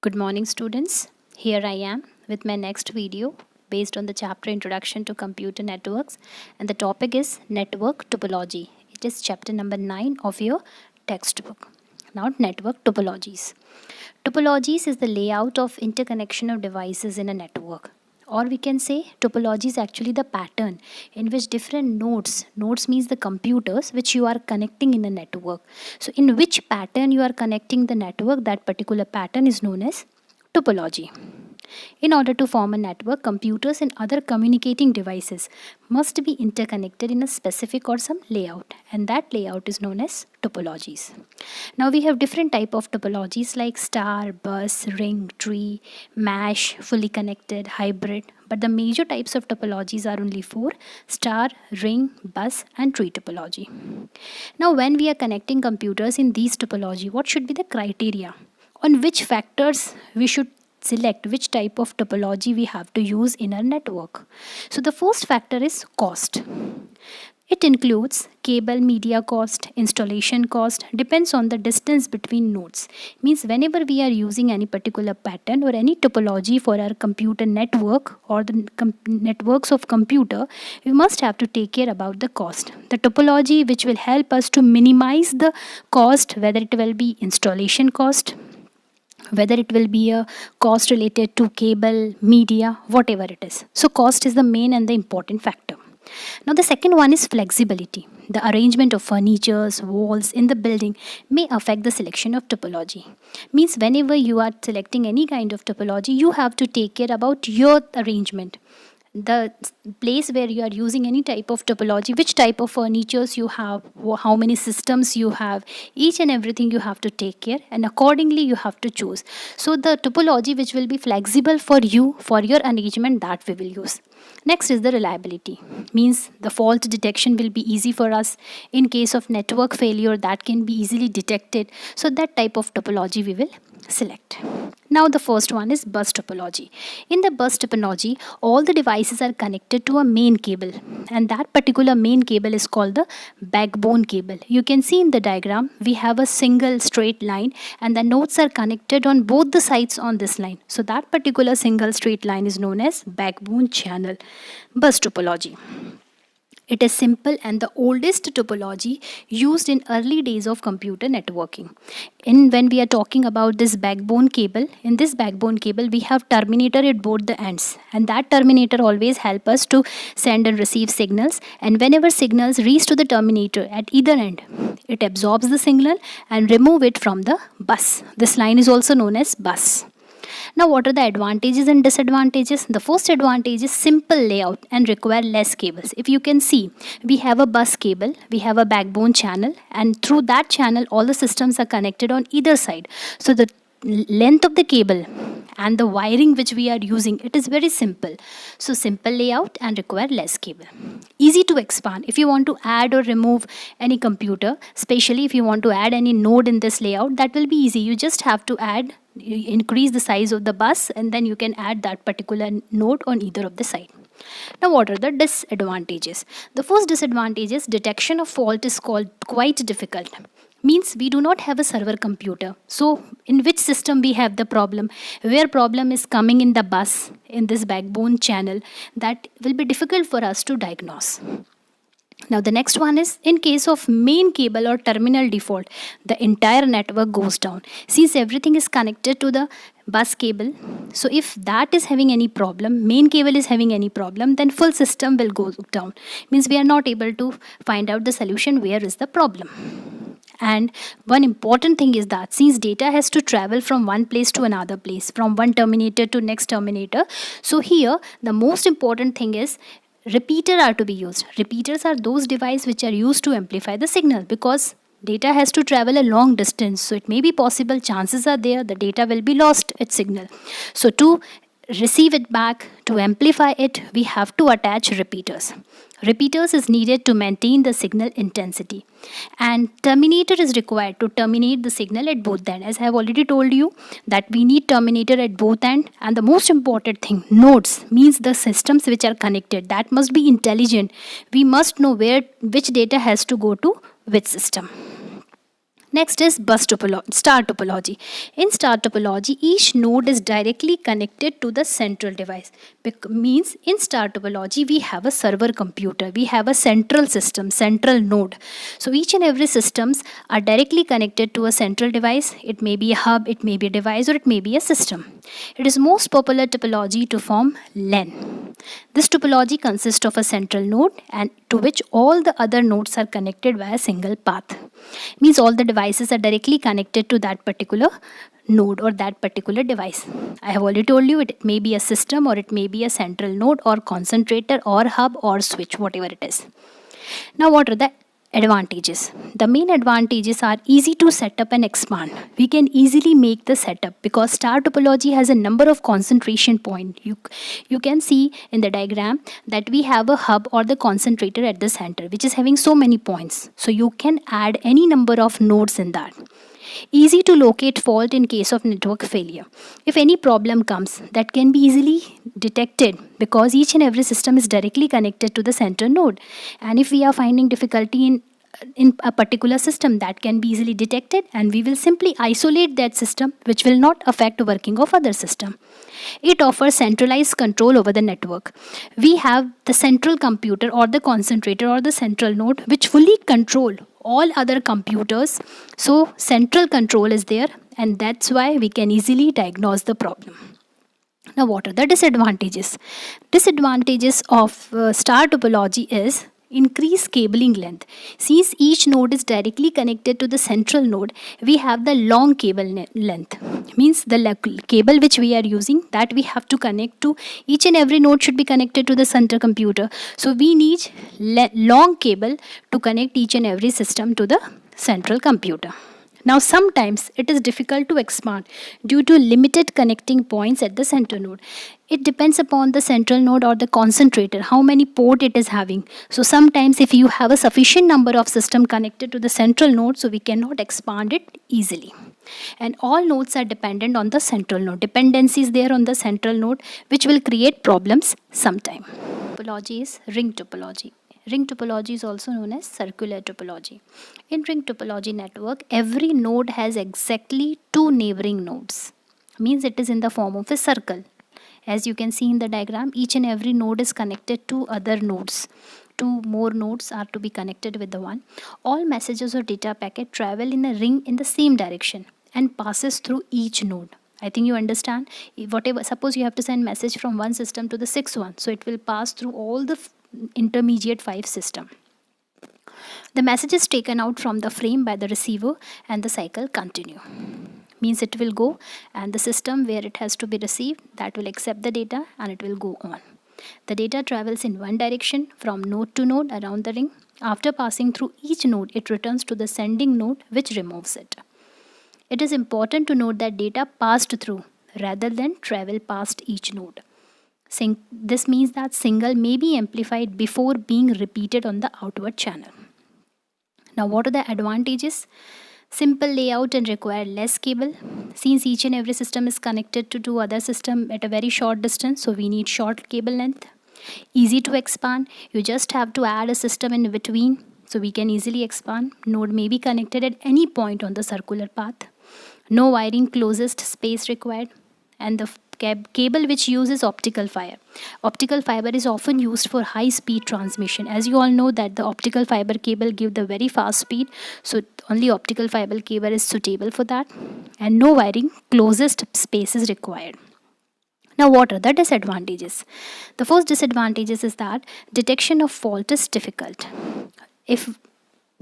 Good morning, students. Here I am with my next video based on the chapter Introduction to Computer Networks, and the topic is Network Topology. It is chapter number 9 of your textbook. Now, network topologies. Topologies is the layout of interconnection of devices in a network. Or we can say topology is actually the pattern in which different nodes means the computers which you are connecting in a network. So in which pattern you are connecting the network, that particular pattern is known as topology. In order to form a network, computers and other communicating devices must be interconnected in a specific or some layout, and that layout is known as topologies. Now we have different type of topologies like star, bus, ring, tree, mesh, fully connected, hybrid, but the major types of topologies are only four: star, ring, bus and tree topology. Now when we are connecting computers in these topology, what should be the criteria? On which factors we should select which type of topology we have to use in our network. So the first factor is cost. It includes cable media cost, installation cost, depends on the distance between nodes. Means whenever we are using any particular pattern or any topology for our computer network or the networks of computer, we must have to take care about the cost. The topology which will help us to minimize the cost, whether it will be installation cost, whether it will be a cost related to cable, media, whatever it is. So cost is the main and the important factor. Now the second one is flexibility. The arrangement of furnitures, walls in the building may affect the selection of topology. Means whenever you are selecting any kind of topology, you have to take care about your arrangement. The place where you are using any type of topology, which type of furnitures you have, how many systems you have, each and everything you have to take care, and accordingly you have to choose. So the topology which will be flexible for you, for your arrangement, that we will use. Next is the reliability. Means the fault detection will be easy for us. In case of network failure, that can be easily detected. So that type of topology we will select. Now the first one is bus topology. In the bus topology, all the devices are connected to a main cable, and that particular main cable is called the backbone cable. You can see in the diagram we have a single straight line and the nodes are connected on both the sides on this line. So that particular single straight line is known as backbone channel. Bus topology. It is simple and the oldest topology used in early days of computer networking. When we are talking about this backbone cable, in this backbone cable we have terminator at both the ends, and that terminator always help us to send and receive signals, and whenever signals reach to the terminator at either end, it absorbs the signal and remove it from the bus. This line is also known as bus. Now, what are the advantages and disadvantages? The first advantage is simple layout and require less cables. If you can see, we have a bus cable, we have a backbone channel, and through that channel, all the systems are connected on either side. So the length of the cable and the wiring which we are using, it is very simple. So simple layout and require less cable. Easy to expand. If you want to add or remove any computer, especially if you want to add any node in this layout, that will be easy. You just have to add, you increase the size of the bus, and then you can add that particular node on either of the side. Now, what are the disadvantages? The first disadvantage is detection of fault is quite difficult. Means we do not have a server computer. So in which system we have the problem, where problem is coming in the bus, in this backbone channel, that will be difficult for us to diagnose. Now the next one is, in case of main cable or terminal default, the entire network goes down. Since everything is connected to the bus cable, so if that is having any problem, main cable is having any problem, then full system will go down. Means we are not able to find out the solution, where is the problem. And one important thing is that since data has to travel from one place to another place, from one terminator to next terminator, so here the most important thing is repeater are to be used. Repeaters are those devices which are used to amplify the signal, because data has to travel a long distance, so it may be possible, chances are there the data will be lost its signal. So to receive it back, to amplify it, we have to attach repeaters. Repeaters is needed to maintain the signal intensity, and terminator is required to terminate the signal at both ends. As I have already told you that we need terminator at both ends, and the most important thing, nodes, means the systems which are connected, that must be intelligent. We must know which data has to go to which system. Next is star topology. In star topology, each node is directly connected to the central device. Means in star topology, we have a server computer, we have a central system, central node. So each and every systems are directly connected to a central device. It may be a hub, it may be a device, or it may be a system. It is most popular topology to form LAN. This topology consists of a central node and to which all the other nodes are connected via a single path. Means all the devices are directly connected to that particular node or that particular device. I have already told you it may be a system or it may be a central node or concentrator or hub or switch, whatever it is. Now what are the advantages? The main advantages are easy to set up and expand. We can easily make the setup because star topology has a number of concentration points. You can see in the diagram that we have a hub or the concentrator at the center which is having so many points. So you can add any number of nodes in that. Easy to locate fault in case of network failure. If any problem comes, that can be easily detected because each and every system is directly connected to the center node. And if we are finding difficulty in a particular system, that can be easily detected and we will simply isolate that system which will not affect the working of other system. It offers centralized control over the network. We have the central computer or the concentrator or the central node which fully control all other computers. So central control is there and that's why we can easily diagnose the problem. Now what are the disadvantages? Disadvantages of star topology is increased cabling length. Since each node is directly connected to the central node, we have the long cable length. Means the cable which we are using, that we have to connect to each and every node should be connected to the center computer. So we need long cable to connect each and every system to the central computer. Now sometimes it is difficult to expand due to limited connecting points at the center node. It depends upon the central node or the concentrator, how many port it is having. So sometimes if you have a sufficient number of system connected to the central node, so we cannot expand it easily. And all nodes are dependent on the central node. Dependencies there on the central node which will create problems sometime. Topology is ring topology. Ring topology is also known as circular topology. In ring topology network, every node has exactly two neighboring nodes. Means it is in the form of a circle. As you can see in the diagram, each and every node is connected to other nodes. Two more nodes are to be connected with the one. All messages or data packet travel in a ring in the same direction and passes through each node. I think you understand. Whatever, suppose you have to send message from one system to the sixth one, so it will pass through all the intermediate 5 system. The message is taken out from the frame by the receiver and the cycle continue. Means it will go and the system where it has to be received, that will accept the data and it will go on. The data travels in one direction from node to node around the ring. After passing through each node, it returns to the sending node which removes it. It is important to note that data passed through rather than travel past each node. This means that signal may be amplified before being repeated on the outward channel. Now what are the advantages? Simple layout and require less cable. Since each and every system is connected to two other systems at a very short distance, so we need short cable length. Easy to expand. You just have to add a system in between, so we can easily expand. Node may be connected at any point on the circular path. No wiring, closest space required. And the cable which uses optical fiber. Optical fiber is often used for high speed transmission. As you all know that the optical fiber cable give the very fast speed. So only optical fiber cable is suitable for that. And no wiring, closest space is required. Now what are the disadvantages? The first disadvantages is that detection of fault is difficult. If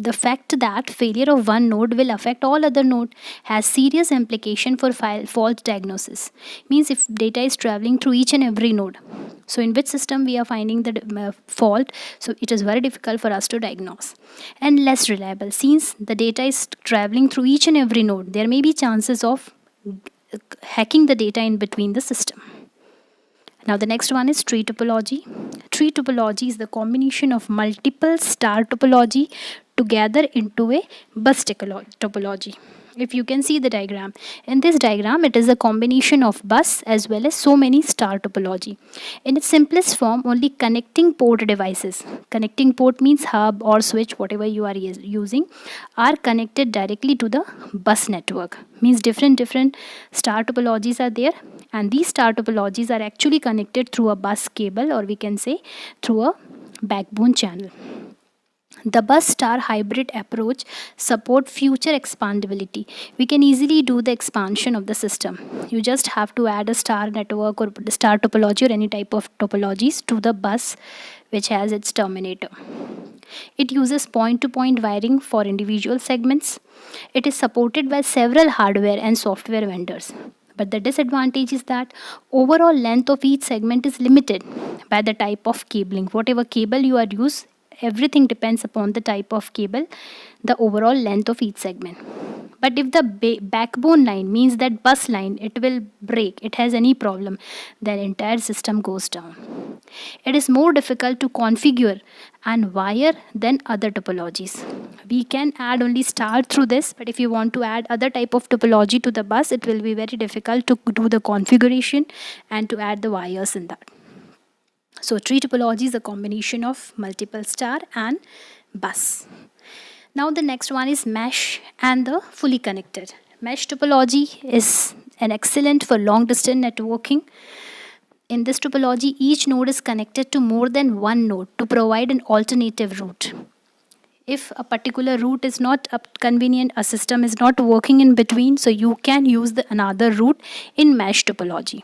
the fact that failure of one node will affect all other nodes has serious implication for fault diagnosis. Means if data is traveling through each and every node, so in which system we are finding the fault, so it is very difficult for us to diagnose. And less reliable. Since the data is traveling through each and every node, there may be chances of hacking the data in between the system. Now the next one is tree topology. Tree topology is the combination of multiple star topology together into a bus topology. If you can see the diagram, in this diagram it is a combination of bus as well as so many star topology. In its simplest form, only connecting port devices, connecting port means hub or switch, whatever you are using, are connected directly to the bus network. Means different star topologies are there, and these star topologies are actually connected through a bus cable, or we can say through a backbone channel. The bus star hybrid approach support future expandability. We can easily do the expansion of the system. You just have to add a star network or star topology or any type of topologies to the bus which has its terminator. It uses point-to-point wiring for individual segments. It is supported by several hardware and software vendors. But the disadvantage is that overall length of each segment is limited by the type of cabling. Whatever cable you are using, everything depends upon the type of cable, the overall length of each segment. But if the backbone line, means that bus line, it will break, it has any problem, then entire system goes down. It is more difficult to configure and wire than other topologies. We can add only star through this, but if you want to add other type of topology to the bus, it will be very difficult to do the configuration and to add the wires in that. So tree topology is a combination of multiple star and bus. Now the next one is mesh and the fully connected. Mesh topology is an excellent for long distance networking. In this topology, each node is connected to more than one node to provide an alternative route. If a particular route is not convenient, a system is not working in between, so you can use another route in mesh topology.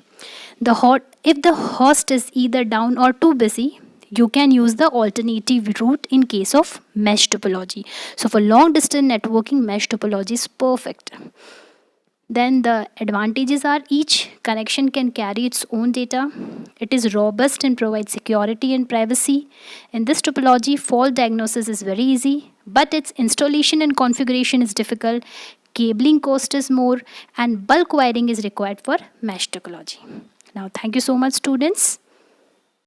If the host is either down or too busy, you can use the alternative route in case of mesh topology. So for long distance networking, mesh topology is perfect. Then the advantages are each connection can carry its own data. It is robust and provides security and privacy. In this topology, fault diagnosis is very easy, but its installation and configuration is difficult. Cabling cost is more, and bulk wiring is required for mesh topology. Now, thank you so much, students.